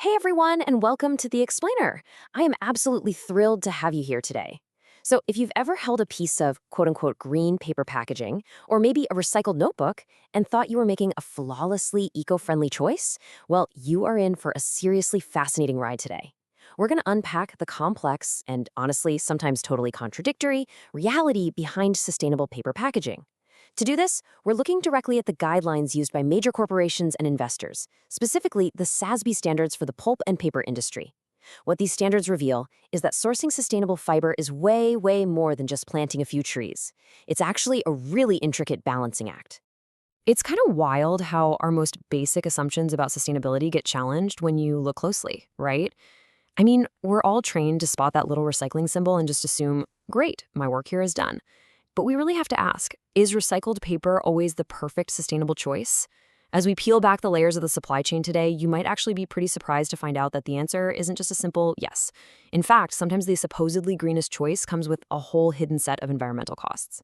Hey everyone, and welcome to The Explainer. I am absolutely thrilled to have you here today. So, if you've ever held a piece of quote unquote green paper packaging, or maybe a recycled notebook, and thought you were making a flawlessly eco friendly choice, well, you are in for a seriously fascinating ride today. We're going to unpack the complex and honestly, sometimes totally contradictory reality behind sustainable paper packaging. To do this, we're looking directly at the guidelines used by major corporations and investors, specifically the SASB standards for the pulp and paper industry. What these standards reveal is that sourcing sustainable fiber is way, way more than just planting a few trees. It's actually a really intricate balancing act. It's kind of wild how our most basic assumptions about sustainability get challenged when you look closely, right? I mean, we're all trained to spot that little recycling symbol and just assume, great, my work here is done. But we really have to ask, is recycled paper always the perfect sustainable choice? As we peel back the layers of the supply chain today, you might actually be pretty surprised to find out that the answer isn't just a simple yes. In fact, sometimes the supposedly greenest choice comes with a whole hidden set of environmental costs.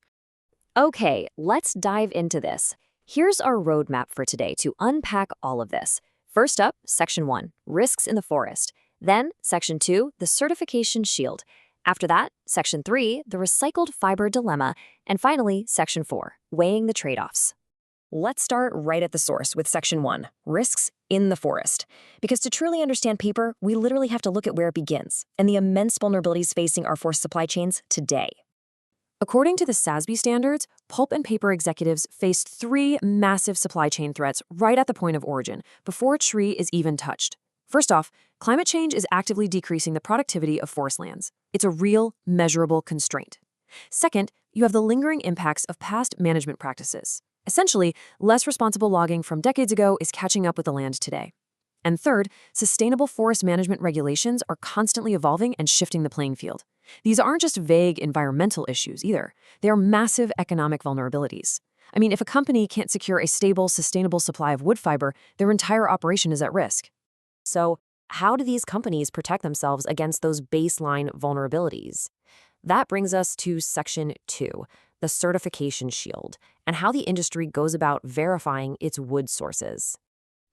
Okay, let's dive into this. Here's our roadmap for today to unpack all of this. First up, Section 1, Risks in the Forest. Then, Section 2, the Certification Shield. After that, Section 3, the Recycled Fiber Dilemma. And finally, Section 4, Weighing the Trade-offs. Let's start right at the source with Section 1, Risks in the Forest. Because to truly understand paper, we literally have to look at where it begins and the immense vulnerabilities facing our forest supply chains today. According to the SASB standards, pulp and paper executives faced three massive supply chain threats right at the point of origin, before a tree is even touched. First off, climate change is actively decreasing the productivity of forest lands. It's a real, measurable constraint. Second, you have the lingering impacts of past management practices. Essentially, less responsible logging from decades ago is catching up with the land today. And third, sustainable forest management regulations are constantly evolving and shifting the playing field. These aren't just vague environmental issues either. They are massive economic vulnerabilities. I mean, if a company can't secure a stable, sustainable supply of wood fiber, their entire operation is at risk. So, how do these companies protect themselves against those baseline vulnerabilities? That brings us to Section 2, the Certification Shield, and how the industry goes about verifying its wood sources.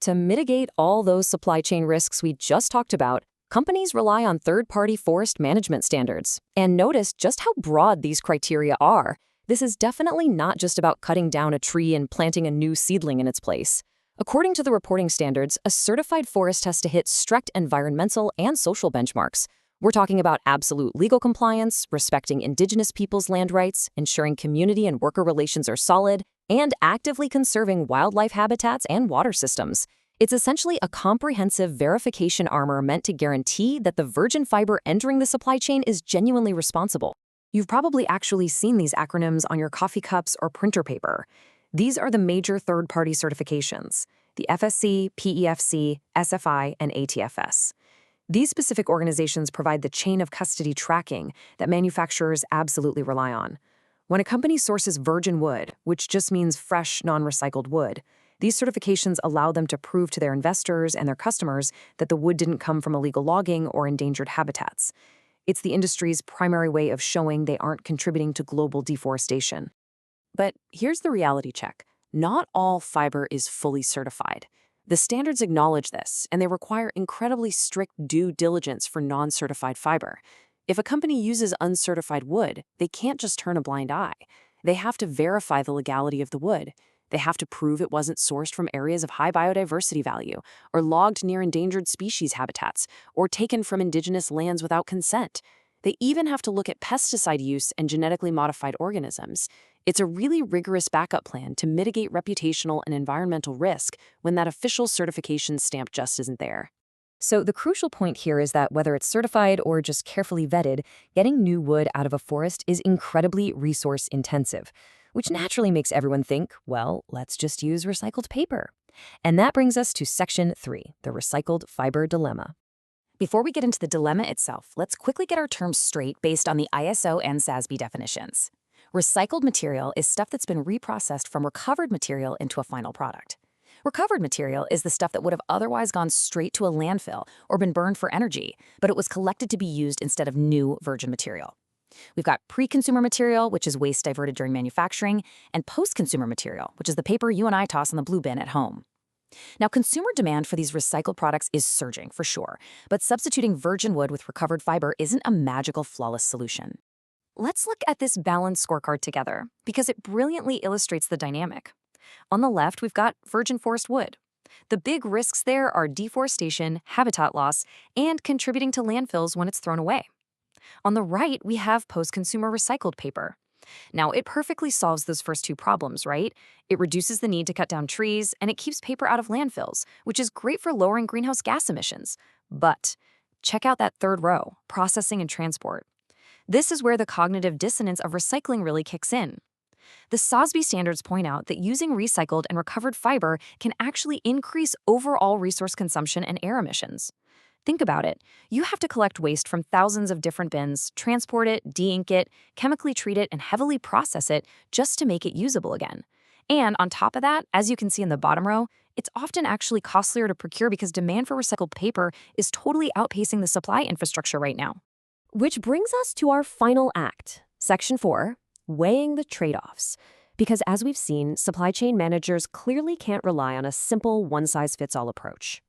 To mitigate all those supply chain risks we just talked about, companies rely on third-party forest management standards. And notice just how broad these criteria are. This is definitely not just about cutting down a tree and planting a new seedling in its place. According to the reporting standards, a certified forest has to hit strict environmental and social benchmarks. We're talking about absolute legal compliance, respecting indigenous peoples' land rights, ensuring community and worker relations are solid, and actively conserving wildlife habitats and water systems. It's essentially a comprehensive verification armor meant to guarantee that the virgin fiber entering the supply chain is genuinely responsible. You've probably actually seen these acronyms on your coffee cups or printer paper. These are the major third-party certifications: the FSC, PEFC, SFI, and ATFS. These specific organizations provide the chain of custody tracking that manufacturers absolutely rely on. When a company sources virgin wood, which just means fresh, non-recycled wood, these certifications allow them to prove to their investors and their customers that the wood didn't come from illegal logging or endangered habitats. It's the industry's primary way of showing they aren't contributing to global deforestation. But here's the reality check. Not all fiber is fully certified. The standards acknowledge this, and they require incredibly strict due diligence for non-certified fiber. If a company uses uncertified wood, they can't just turn a blind eye. They have to verify the legality of the wood. They have to prove it wasn't sourced from areas of high biodiversity value, or logged near endangered species habitats, or taken from indigenous lands without consent. They even have to look at pesticide use and genetically modified organisms. It's a really rigorous backup plan to mitigate reputational and environmental risk when that official certification stamp just isn't there. So the crucial point here is that whether it's certified or just carefully vetted, getting new wood out of a forest is incredibly resource intensive, which naturally makes everyone think, well, let's just use recycled paper. And that brings us to Section 3, the Recycled Fiber Dilemma. Before we get into the dilemma itself, let's quickly get our terms straight based on the ISO and SASB definitions. Recycled material is stuff that's been reprocessed from recovered material into a final product. Recovered material is the stuff that would have otherwise gone straight to a landfill or been burned for energy, but it was collected to be used instead of new virgin material. We've got pre-consumer material, which is waste diverted during manufacturing, and post-consumer material, which is the paper you and I toss in the blue bin at home. Now, consumer demand for these recycled products is surging, for sure, but substituting virgin wood with recovered fiber isn't a magical, flawless solution. Let's look at this balanced scorecard together, because it brilliantly illustrates the dynamic. On the left, we've got virgin forest wood. The big risks there are deforestation, habitat loss, and contributing to landfills when it's thrown away. On the right, we have post-consumer recycled paper. Now, it perfectly solves those first two problems, right? It reduces the need to cut down trees, and it keeps paper out of landfills, which is great for lowering greenhouse gas emissions. But check out that third row, processing and transport. This is where the cognitive dissonance of recycling really kicks in. The SASB standards point out that using recycled and recovered fiber can actually increase overall resource consumption and air emissions. Think about it. You have to collect waste from thousands of different bins, transport it, de-ink it, chemically treat it, and heavily process it just to make it usable again. And on top of that, as you can see in the bottom row, it's often actually costlier to procure because demand for recycled paper is totally outpacing the supply infrastructure right now. Which brings us to our final act, Section 4, weighing the trade-offs. Because as we've seen, supply chain managers clearly can't rely on a simple one-size-fits-all approach.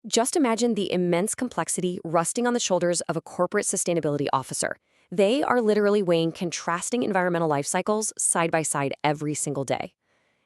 Just imagine the immense complexity resting on the shoulders of a corporate sustainability officer. They are literally weighing contrasting environmental life cycles side by side every single day.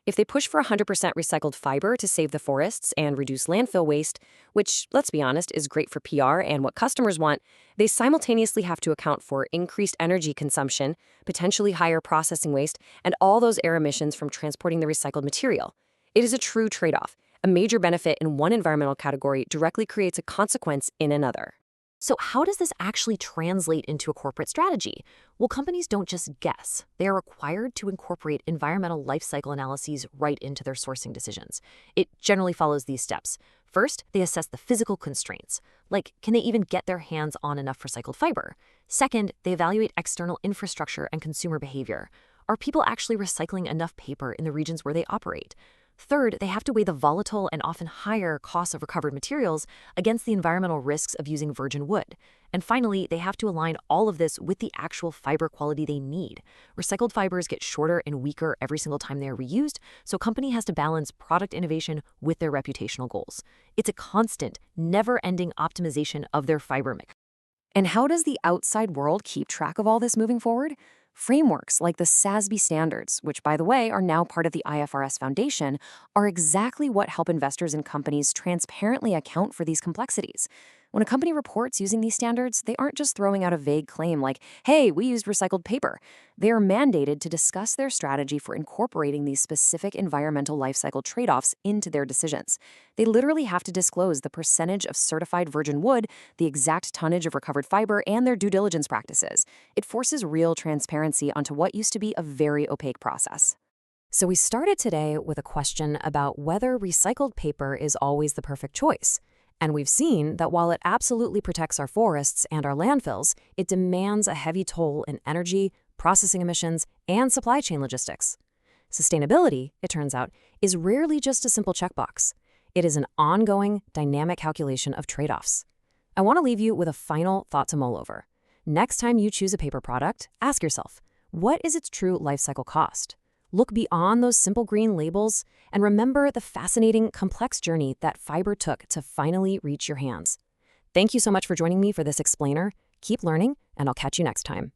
If they push for 100% recycled fiber to save the forests and reduce landfill waste, which, let's be honest, is great for PR and what customers want, they simultaneously have to account for increased energy consumption, potentially higher processing waste, and all those air emissions from transporting the recycled material. It is a true trade-off. A major benefit in one environmental category directly creates a consequence in another. So how does this actually translate into a corporate strategy? Well, companies don't just guess. They are required to incorporate environmental life cycle analyses right into their sourcing decisions. It generally follows these steps. First, they assess the physical constraints, like can they even get their hands on enough recycled fiber? Second, they evaluate external infrastructure and consumer behavior. Are people actually recycling enough paper in the regions where they operate? Third, they have to weigh the volatile and often higher costs of recovered materials against the environmental risks of using virgin wood. And finally, they have to align all of this with the actual fiber quality they need. Recycled fibers get shorter and weaker every single time they are reused, so a company has to balance product innovation with their reputational goals. It's a constant, never-ending optimization of their fiber mix. And how does the outside world keep track of all this moving forward? Frameworks like the SASB standards, which, by the way, are now part of the IFRS Foundation, are exactly what help investors and companies transparently account for these complexities. When a company reports using these standards, they aren't just throwing out a vague claim like, hey, we used recycled paper. They are mandated to discuss their strategy for incorporating these specific environmental life cycle trade-offs into their decisions. They literally have to disclose the percentage of certified virgin wood, the exact tonnage of recovered fiber, and their due diligence practices. It forces real transparency onto what used to be a very opaque process. So we started today with a question about whether recycled paper is always the perfect choice. And we've seen that while it absolutely protects our forests and our landfills, it demands a heavy toll in energy, processing emissions, and supply chain logistics. Sustainability, it turns out, is rarely just a simple checkbox. It is an ongoing, dynamic calculation of trade-offs. I want to leave you with a final thought to mull over. Next time you choose a paper product, ask yourself, what is its true life cycle cost? Look beyond those simple green labels and remember the fascinating, complex journey that fiber took to finally reach your hands. Thank you so much for joining me for this explainer. Keep learning, and I'll catch you next time.